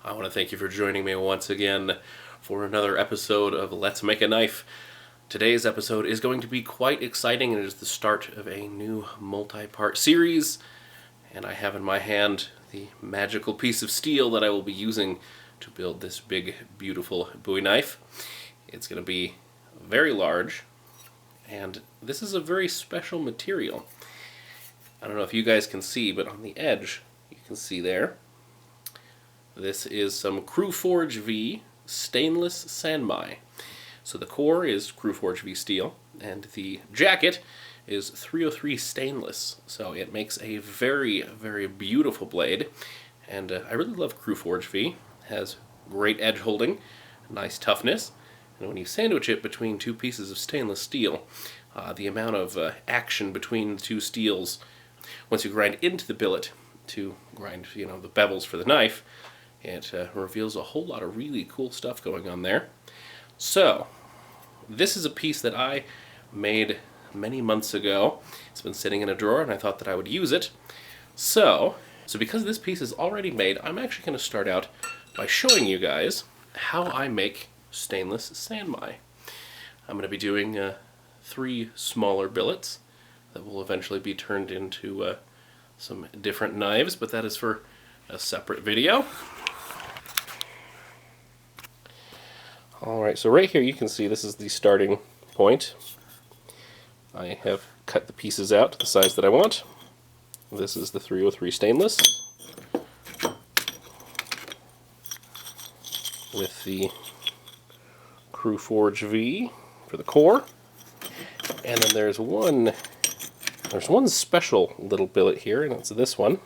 I want to thank you for joining me once again for another episode of Let's Make a Knife. Today's episode is going to be quite exciting, and it is the start of a new multi-part series. And I have in my hand the magical piece of steel that I will be using to build this big, beautiful Bowie knife. It's going to be very large, and this is a very special material. I don't know if you guys can see, but on the edge, you can see there, this is some Crewforge V stainless sanmai. So the core is Crewforge V steel, and the jacket is 303 stainless. So it makes a very, very beautiful blade. And I really love Crewforge V. It has great edge holding, nice toughness. And when you sandwich it between two pieces of stainless steel, the amount of action between the two steels, once you grind into the billet to grind, the bevels for the knife, it reveals a whole lot of really cool stuff going on there. So, this is a piece that I made many months ago. It's been sitting in a drawer, and I thought that I would use it. So because this piece is already made, I'm actually going to start out by showing you guys how I make stainless sanmai. I'm going to be doing 3 smaller billets that will eventually be turned into some different knives, but that is for a separate video. Alright, so right here you can see this is the starting point. I have cut the pieces out to the size that I want. This is the 303 stainless with the Crewforge V for the core. And then there's one special little billet here, and it's this one.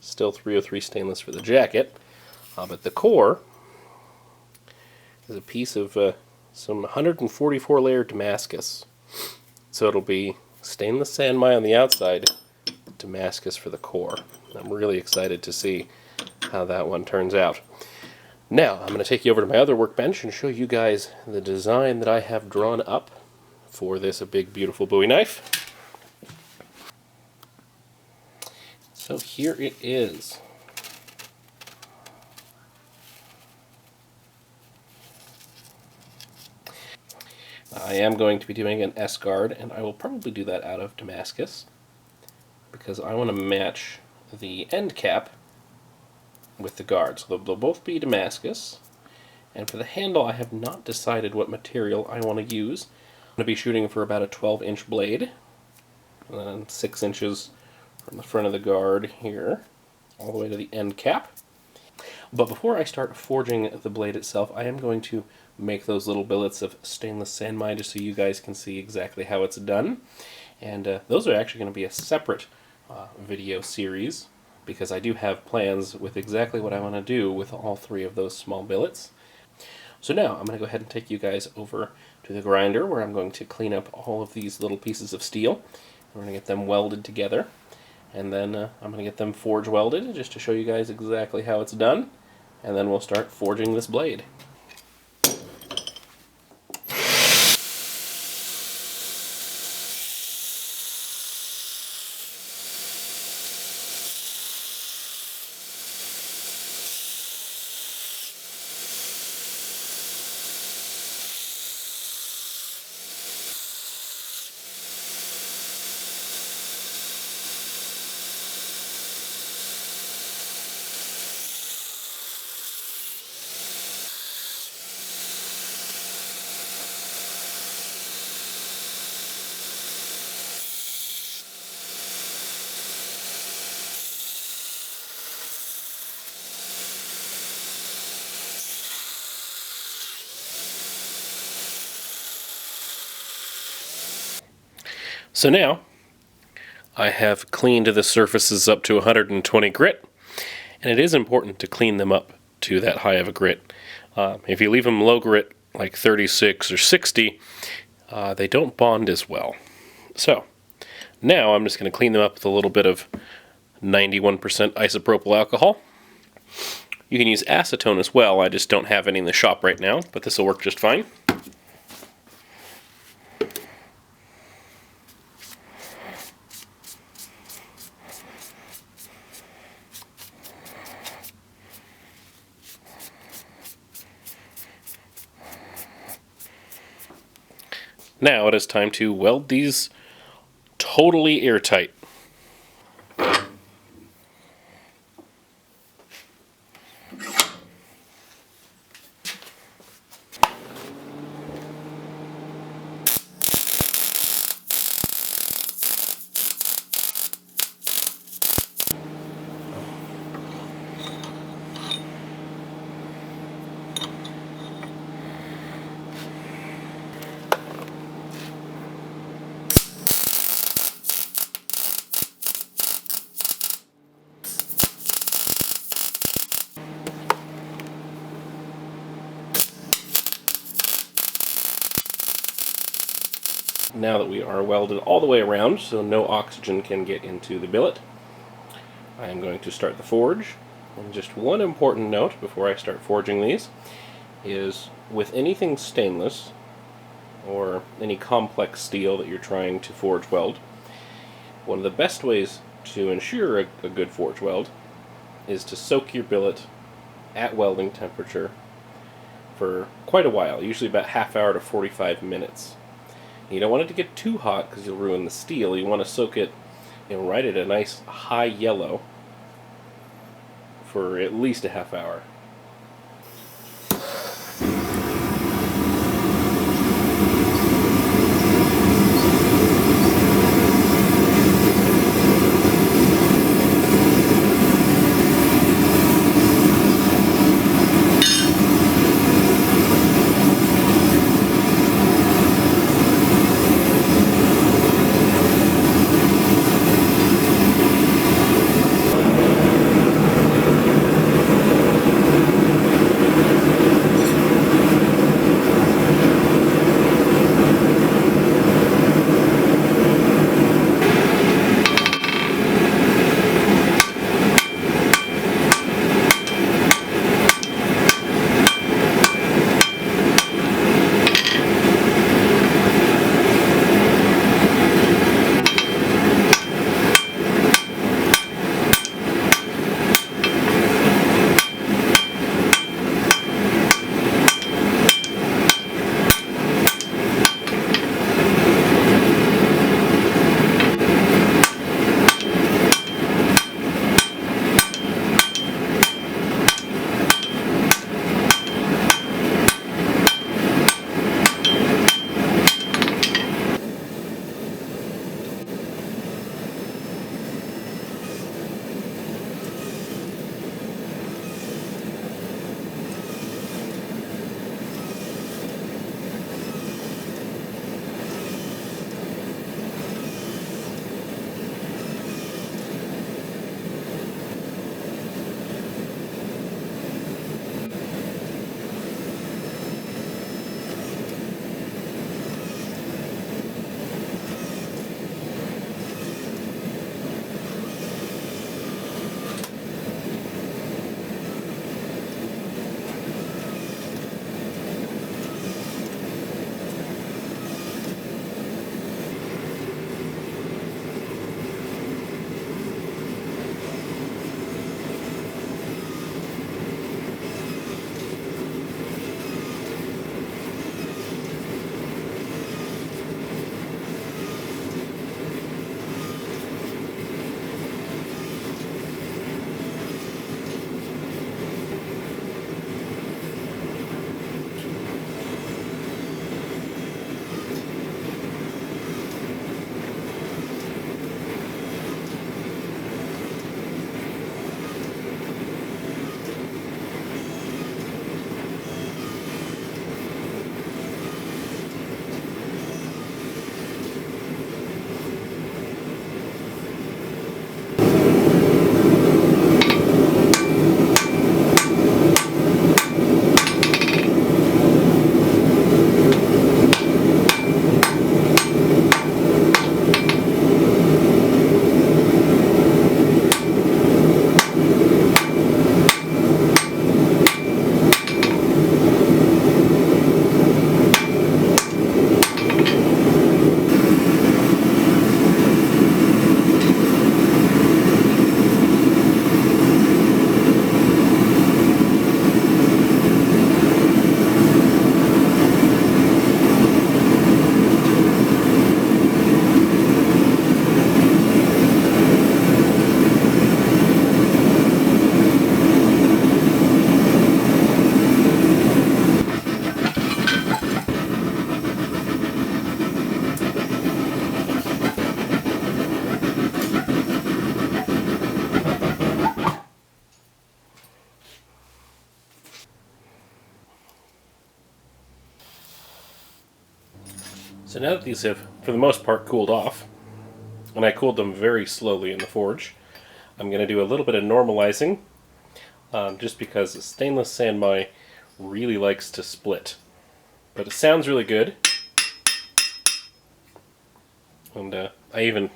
Still 303 stainless for the jacket, but the core is a piece of some 144 layer Damascus. So it'll be stainless sanmai on the outside, Damascus for the core. I'm really excited to see how that one turns out. Now, I'm going to take you over to my other workbench and show you guys the design that I have drawn up for this big, beautiful Bowie knife. So here it is. I am going to be doing an S-guard, and I will probably do that out of Damascus because I want to match the end cap with the guard. So they'll both be Damascus. And for the handle, I have not decided what material I want to use. I'm going to be shooting for about a 12-inch blade, and then 6 inches from the front of the guard here, all the way to the end cap. But before I start forging the blade itself, I am going to make those little billets of stainless sanmai just so you guys can see exactly how it's done. And those are actually going to be a separate video series, because I do have plans with exactly what I want to do with all 3 of those small billets. So now I'm going to go ahead and take you guys over to the grinder, where I'm going to clean up all of these little pieces of steel. We're going to get them welded together, and then I'm going to get them forge welded just to show you guys exactly how it's done, and then we'll start forging this blade. So now, I have cleaned the surfaces up to 120 grit, and it is important to clean them up to that high of a grit. If you leave them low grit, like 36 or 60, they don't bond as well. So, now I'm just going to clean them up with a little bit of 91% isopropyl alcohol. You can use acetone as well, I just don't have any in the shop right now, but this will work just fine. Now it is time to weld these totally airtight. Now that we are welded all the way around so no oxygen can get into the billet, I am going to start the forge. And just one important note before I start forging these is with anything stainless or any complex steel that you're trying to forge weld, one of the best ways to ensure a good forge weld is to soak your billet at welding temperature for quite a while, usually about half hour to 45 minutes. You don't want it to get too hot because you'll ruin the steel. You want to soak it right at a nice high yellow for at least a half hour. So now that these have, for the most part, cooled off, and I cooled them very slowly in the forge, I'm going to do a little bit of normalizing, just because stainless sanmai really likes to split. But it sounds really good. And I even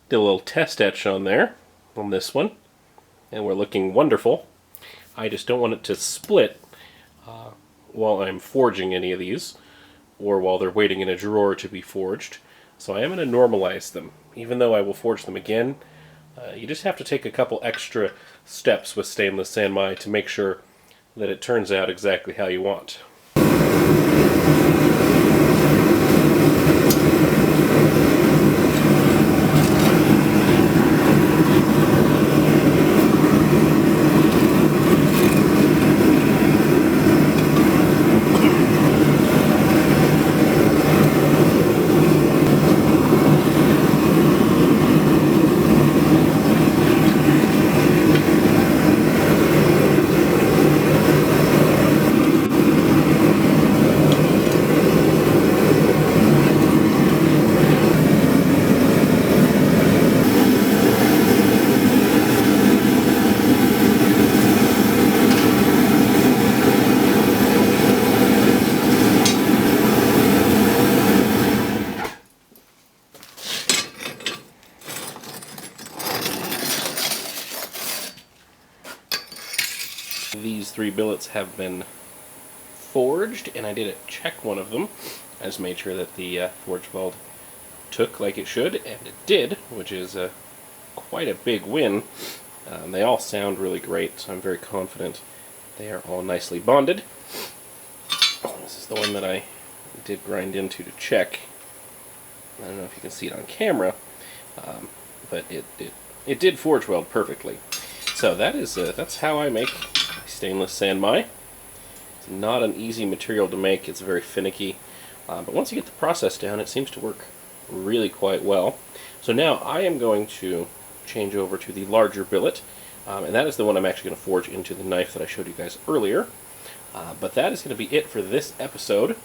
did a little test etch on there, on this one, and we're looking wonderful. I just don't want it to split while I'm forging any of these, or while they're waiting in a drawer to be forged. So I am going to normalize them. Even though I will forge them again, you just have to take a couple extra steps with stainless sanmai to make sure that it turns out exactly how you want. These 3 billets have been forged, and I did check one of them. I just made sure that the forge weld took like it should, and it did, which is quite a big win. They all sound really great, so I'm very confident they are all nicely bonded. This is the one that I did grind into to check. I don't know if you can see it on camera, but it did forge weld perfectly. So that's how I make stainless sanmai. It's not an easy material to make. It's very finicky, but once you get the process down, it seems to work really quite well. So now I am going to change over to the larger billet, and that is the one I'm actually going to forge into the knife that I showed you guys earlier. But that is going to be it for this episode.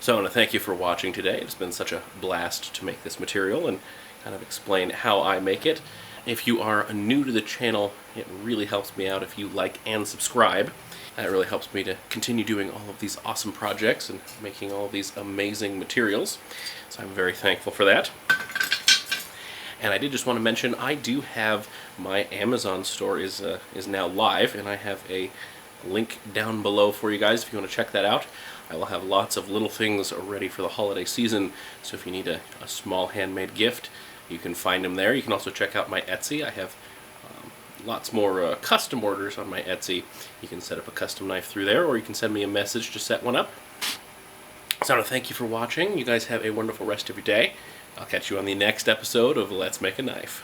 So I want to thank you for watching today. It's been such a blast to make this material and kind of explain how I make it. If you are new to the channel, it really helps me out if you like and subscribe. That really helps me to continue doing all of these awesome projects and making all of these amazing materials. So I'm very thankful for that. And I did just want to mention, I do have my Amazon store is now live, and I have a link down below for you guys if you want to check that out. I will have lots of little things ready for the holiday season, so if you need a small handmade gift, you can find them there. You can also check out my Etsy. I have lots more custom orders on my Etsy. You can set up a custom knife through there, or you can send me a message to set one up. So I want to thank you for watching. You guys have a wonderful rest of your day. I'll catch you on the next episode of Let's Make a Knife.